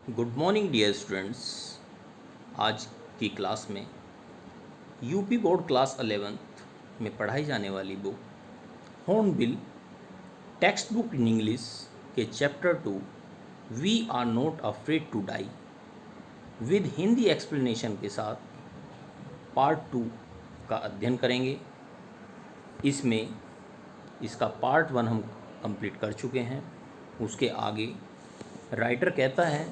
Good morning dear students. आज की class में यूपी बोर्ड क्लास 11th में पढ़ाई जाने वाली book Hornbill text book in English के चैप्टर 2 we are not afraid to die with Hindi explanation के साथ पार्ट 2 का अध्ययन करेंगे। इसमें इसका पार्ट 1 हम कंप्लीट कर चुके हैं। उसके आगे राइटर कहता है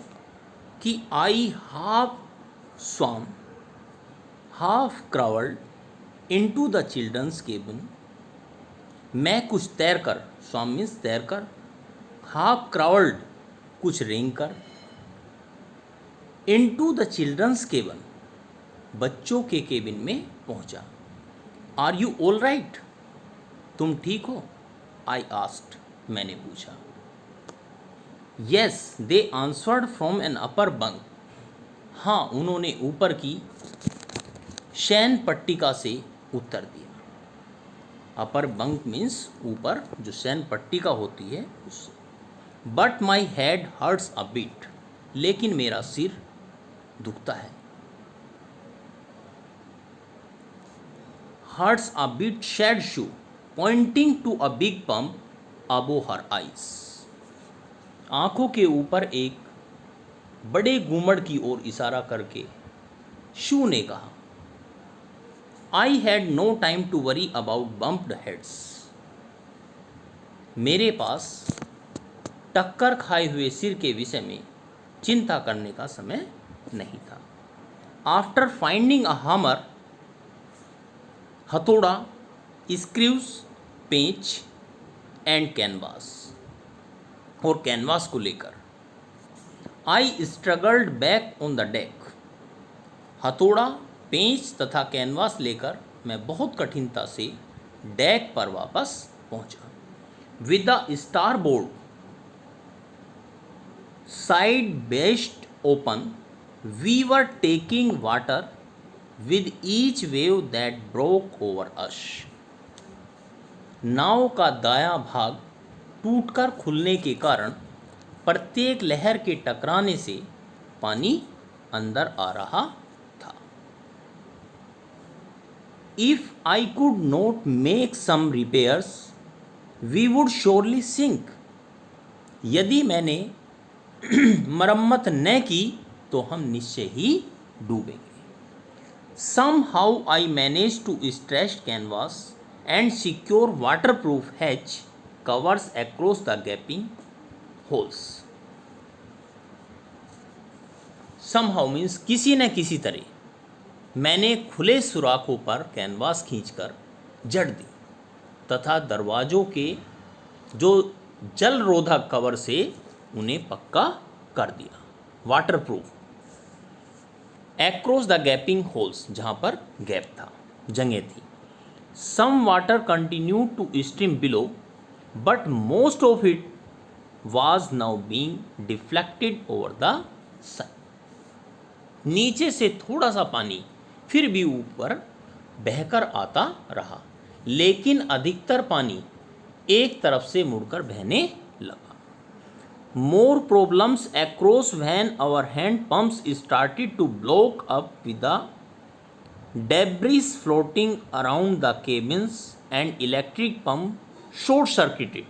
कि I half swam half crawled into the children's cabin. मैं कुछ तैर कर, स्वम मीन्स तैर कर, हाफ क्राउल्ड कुछ रेंग कर, इनटू द चिल्ड्रंस केबिन बच्चों के केबिन में पहुंचा। Are you all right? तुम ठीक हो? आई आस्क्ड, मैंने पूछा। Yes they answered from an upper bunk. हाँ, उन्होंने ऊपर की शयन पट्टिका से उत्तर दिया। अपर बंक मीन्स ऊपर जो शयन पट्टिका होती है उससे। But my head hurts a bit, लेकिन मेरा सिर दुखता है। Hurts a bit said Sue pointing to a big bump above her eyes. आंखों के ऊपर एक बड़े गुमड़ की ओर इशारा करके शू ने कहा। I had no time to worry about bumped heads. मेरे पास टक्कर खाए हुए सिर के विषय में चिंता करने का समय नहीं था। आफ्टर फाइंडिंग अ हमर, हथौड़ा, स्क्रूज, पेंच एंड कैनवास, और कैनवास को लेकर आई struggled back on the deck. हथौड़ा, पेंच तथा कैनवास लेकर मैं बहुत कठिनता से डेक पर वापस पहुंचा। With the starboard side burst open, we were taking water with each wave that broke over us. नाव का दायां भाग टूटकर खुलने के कारण प्रत्येक लहर के टकराने से पानी अंदर आ रहा था। If I could not make some repairs we would surely sink. यदि मैंने मरम्मत न की तो हम निश्चय ही डूबेंगे। Somehow I manage to stretch canvas and secure waterproof hatch covers across the gaping holes. Somehow means किसी न किसी तरह मैंने खुले सुराखों पर कैनवास खींचकर जड़ दी तथा दरवाज़ों के जो जल रोधक कवर से उन्हें पक्का कर दिया। Waterproof. Across the gaping holes, जहाँ पर गैप था, जगह थी। Some water continue to stream below but most of it was now being deflected over the sun। नीचे से थोड़ा सा पानी फिर भी ऊपर बहकर आता रहा, लेकिन अधिकतर पानी एक तरफ से मुड़कर बहने लगा। More problems across when our hand pumps started to block up with the debris floating around the cabins and electric pump short circuited.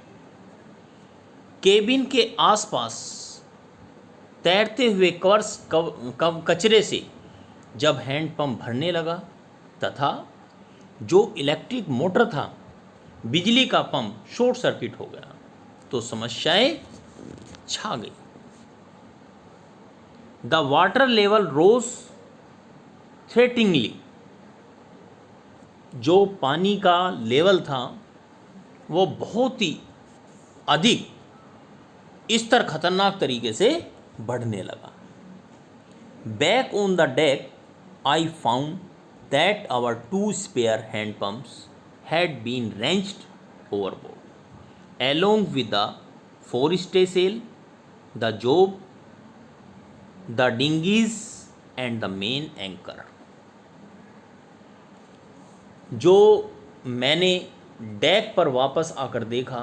Cabin के आसपास तैरते हुए कचरे से जब हैंडपंप भरने लगा तथा जो इलेक्ट्रिक मोटर था, बिजली का पंप शॉर्ट सर्किट हो गया तो समस्याएं छा गई। The water level rose threateningly. जो पानी का लेवल था वो बहुत ही अधिक स्तर खतरनाक तरीके से बढ़ने लगा। Back on the deck I found that our 2 spare hand pumps had been wrenched overboard along with the forestaysail, the job, the dinghies and the main anchor। जो मैंने डेक पर वापस आकर देखा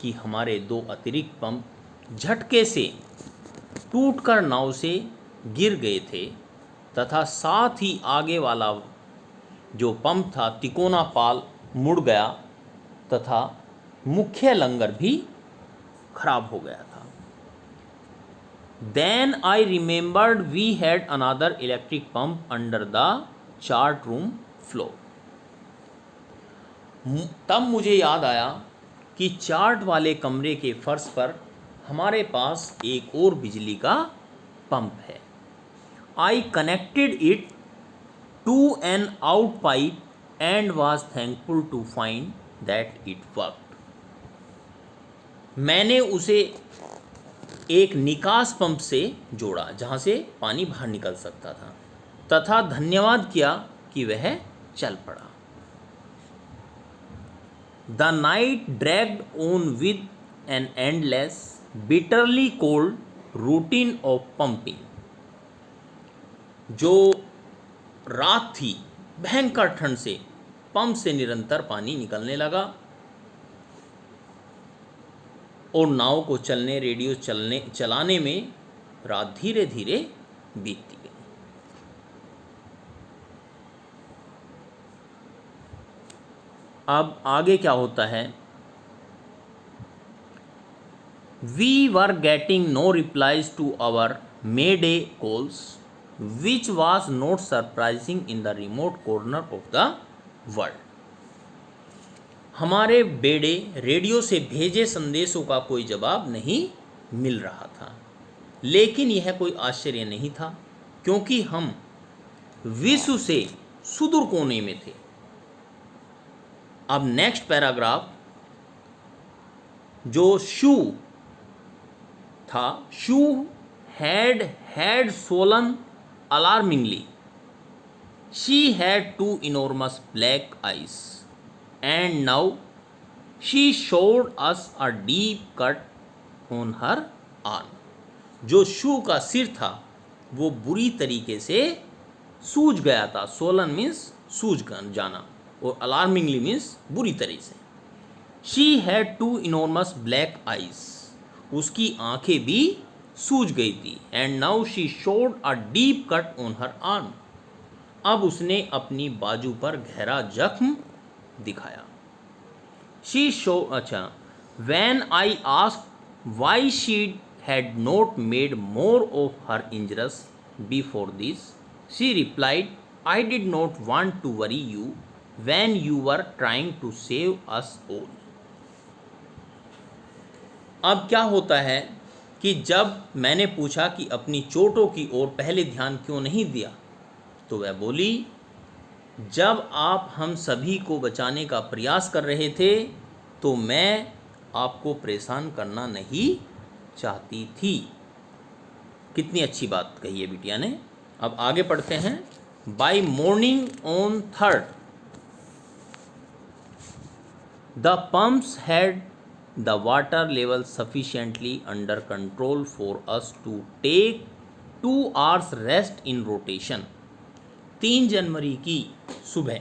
कि हमारे 2 अतिरिक्त पंप झटके से टूटकर नाव से गिर गए थे तथा साथ ही आगे वाला जो पंप था तिकोना पाल मुड़ गया तथा मुख्य लंगर भी खराब हो गया था। Then I remembered we had another electric pump under the chart room floor. तब मुझे याद आया कि चार्ट वाले कमरे के फर्श पर हमारे पास एक और बिजली का पंप है। I connected it to an out pipe and was thankful to find that it worked. मैंने उसे एक निकास पंप से जोड़ा जहाँ से पानी बाहर निकल सकता था तथा धन्यवाद किया कि वह चल पड़ा। The night dragged on with an endless, bitterly cold routine of pumping. जो रात थी भयंकर ठंड से पंप से निरंतर पानी निकलने लगा और नाव को रेडियो चलाने में रात धीरे धीरे बीतती गई। अब आगे क्या होता है? We were getting no replies to our Mayday calls, which was not surprising in the remote corner of the world. हमारे बेड़े रेडियो से भेजे संदेशों का कोई जवाब नहीं मिल रहा था, लेकिन यह कोई आश्चर्य नहीं था क्योंकि हम विश्व से सुदूर कोने में थे। अब नेक्स्ट पैराग्राफ जो शू था, शू had swollen alarmingly. She had two enormous black eyes, and now she showed us a deep cut on her arm. जो शू का सिर था वो बुरी तरीके से सूज गया था। सोलन मीन्स सूज जाना और अलार्मिंगली मीन्स बुरी तरह से। She had two enormous black eyes, उसकी आंखें भी सूज गई थी। And now she showed a deep cut on her arm, अब उसने अपनी बाजू पर गहरा जख्म दिखाया। She show when I asked why she had not made more of her injuries before this, she replied I did not want to worry you when you were trying to save us all. अब क्या होता है कि जब मैंने पूछा कि अपनी चोटों की ओर पहले ध्यान क्यों नहीं दिया, तो वह बोली, जब आप हम सभी को बचाने का प्रयास कर रहे थे तो मैं आपको परेशान करना नहीं चाहती थी। कितनी अच्छी बात कही है बिटिया ने। अब आगे पढ़ते हैं। By morning on 3rd the pumps had the water level sufficiently under control for us to take 2 hours rest in rotation. 3 जनवरी की सुबह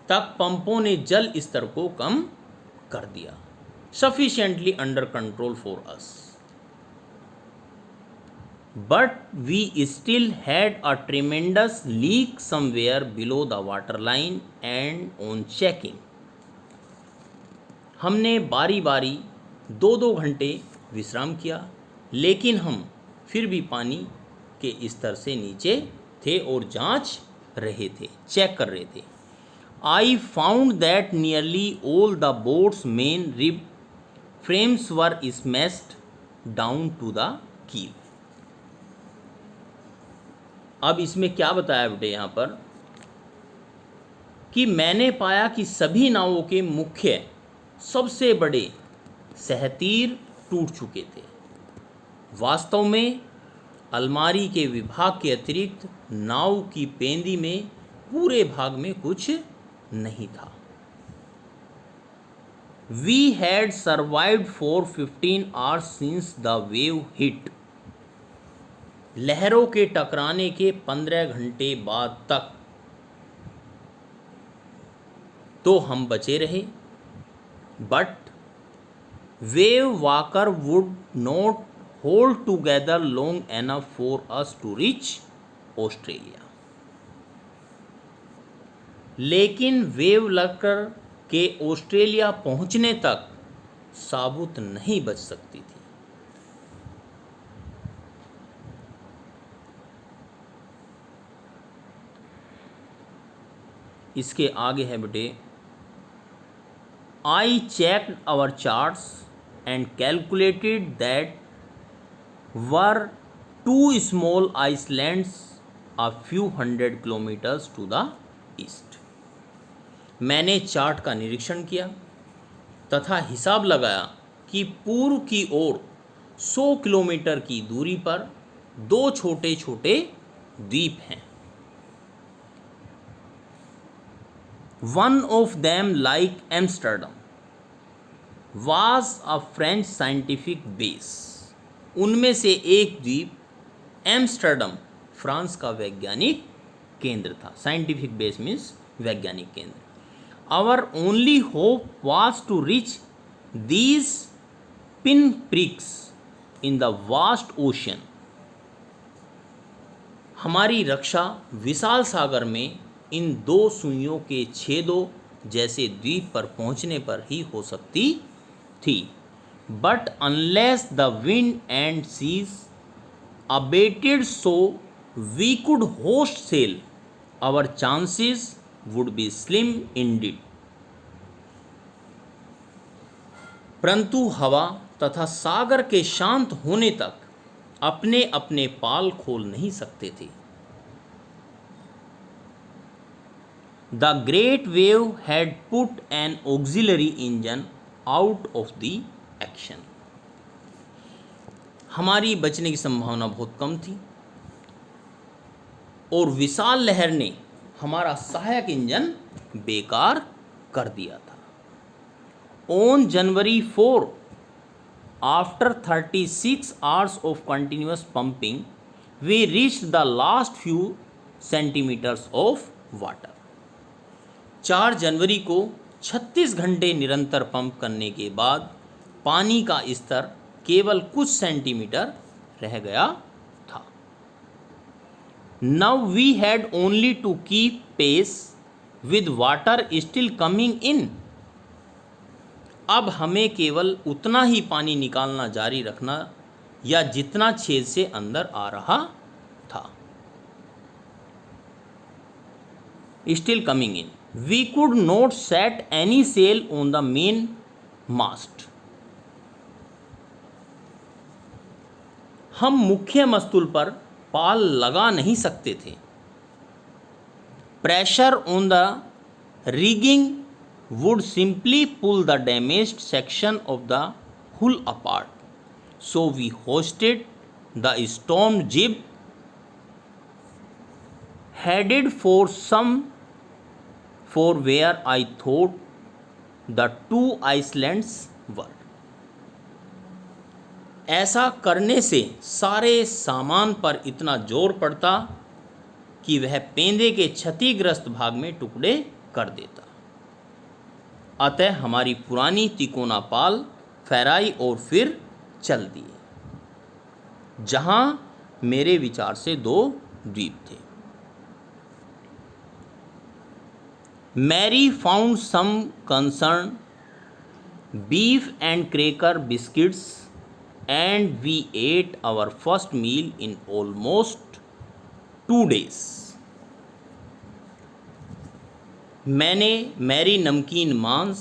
तक पंपों ने जल स्तर को कम कर दिया। Sufficiently under control for us. But we still had a tremendous leak somewhere below the water line and on checking. हमने बारी बारी 2-2 घंटे विश्राम किया, लेकिन हम फिर भी पानी के स्तर से नीचे थे और जांच रहे थे, चेक कर रहे थे। I found that nearly all the boat's main rib frames were smashed down to the keel. अब इसमें क्या बताया बेटे यहाँ पर कि मैंने पाया कि सभी नावों के मुख्य सबसे बड़े सहतीर टूट चुके थे। वास्तव में अलमारी के विभाग के अतिरिक्त नाव की पेंदी में पूरे भाग में कुछ नहीं था। We had survived for 15 hours since the wave hit. लहरों के टकराने के 15 घंटे बाद तक तो हम बचे रहे। But wave walker would not hold together long enough for us to reach Australia. लेकिन वेव लकर के ऑस्ट्रेलिया पहुंचने तक साबुत नहीं बच सकती थी। इसके आगे है बेटे, I checked our charts and calculated that were two small islands a few 100 kilometres to the east. मैंने चार्ट का निरीक्षण किया तथा हिसाब लगाया कि पूर्व की ओर 100 किलोमीटर की दूरी पर दो छोटे छोटे द्वीप हैं। One of them like Amsterdam was a French scientific base. उनमें से एक द्वीप एम्स्टर्डम फ्रांस का वैज्ञानिक केंद्र था। साइंटिफिक बेस मीन्स वैज्ञानिक केंद्र। Our only hope was to reach these pin pricks in the vast ocean. हमारी रक्षा विशाल सागर में इन दो सुइयों के छेदों जैसे द्वीप पर पहुंचने पर ही हो सकती थी। But unless the wind and seas abated so we could hoist sail, our chances would be slim indeed. परंतु हवा तथा सागर के शांत होने तक अपने अपने पाल खोल नहीं सकते थे। The great wave had put an auxiliary engine out of the action. हमारी बचने की संभावना बहुत कम थी और विशाल लहर ने हमारा सहायक इंजन बेकार कर दिया था। On January 4, after 36 hours of continuous pumping, we reached the last few centimeters of water. 4 जनवरी को 36 घंटे निरंतर पंप करने के बाद पानी का स्तर केवल कुछ सेंटीमीटर रह गया था। Now we had only to keep pace with water still coming in. अब हमें केवल उतना ही पानी निकालना जारी रखना या जितना छेद से अंदर आ रहा था। Still coming in. We could not set any sail on the main mast. हम मुख्य मस्तूल पर पाल लगा नहीं सकते थे। Pressure on the rigging would simply pull the damaged section of the hull apart. So we hoisted the storm jib, headed for where I thought the two islands were. ऐसा करने से सारे सामान पर इतना जोर पड़ता कि वह पेंदे के क्षतिग्रस्त भाग में टुकड़े कर देता। अतः हमारी पुरानी तिकोना पाल फहराई और फिर चल दिए जहां मेरे विचार से 2 द्वीप थे। Mary found some concern beef and cracker biscuits and we ate our first meal in almost 2 days. मैंने मैरी नमकीन मांस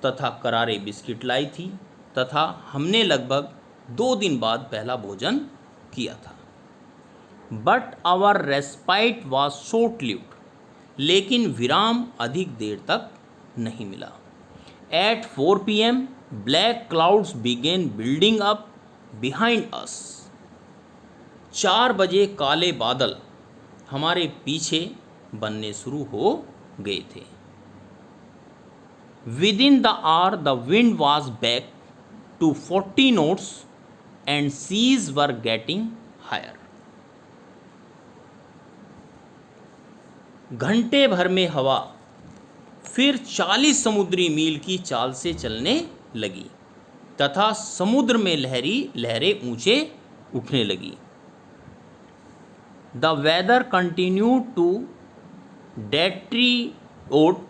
तथा करारे बिस्किट लाई थी तथा हमने लगभग 2 दिन बाद पहला भोजन किया था। But our respite was short lived, लेकिन विराम अधिक देर तक नहीं मिला। At 4 PM black clouds began building up behind us. 4 बजे काले बादल हमारे पीछे बनने शुरू हो गए थे। Within the hour the wind was back to 40 knots and seas were getting higher. घंटे भर में हवा फिर 40 समुद्री मील की चाल से चलने लगी। तथा समुद्र में लहरें ऊंचे उठने लगी। The weather continue to deteriorate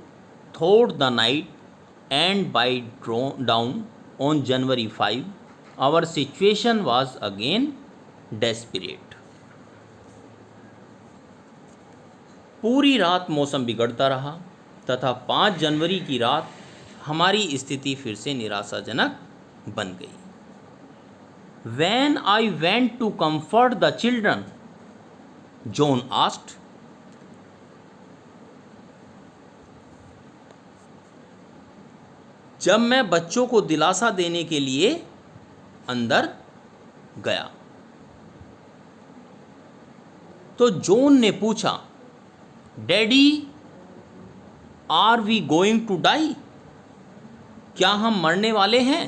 throughout the night and by dawn on January 5, our situation was again desperate. पूरी रात मौसम बिगड़ता रहा तथा 5 जनवरी की रात हमारी स्थिति फिर से निराशाजनक बन गई। When I went to comfort the children, John asked, जब मैं बच्चों को दिलासा देने के लिए अंदर गया तो जॉन ने पूछा, daddy are we going to die? क्या हम मरने वाले हैं?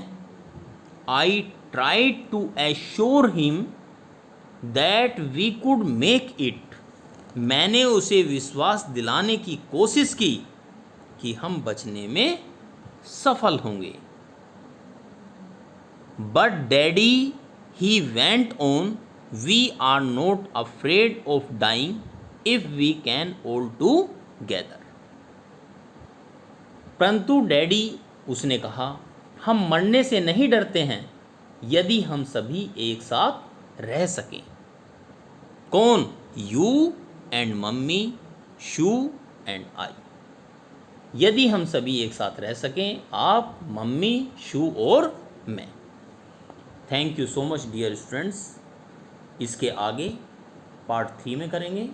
I tried to assure him that we could make it. मैंने उसे विश्वास दिलाने की कोशिश की कि हम बचने में सफल होंगे। But daddy he went on, we are not afraid of dying if we can all together. परंतु डैडी, उसने कहा, हम मरने से नहीं डरते हैं यदि हम सभी एक साथ रह सकें। कौन? You and mummy, shoe and I. यदि हम सभी एक साथ रह सकें, आप, मम्मी, शू और मैं। Thank you so much dear students. इसके आगे पार्ट 3 में करेंगे।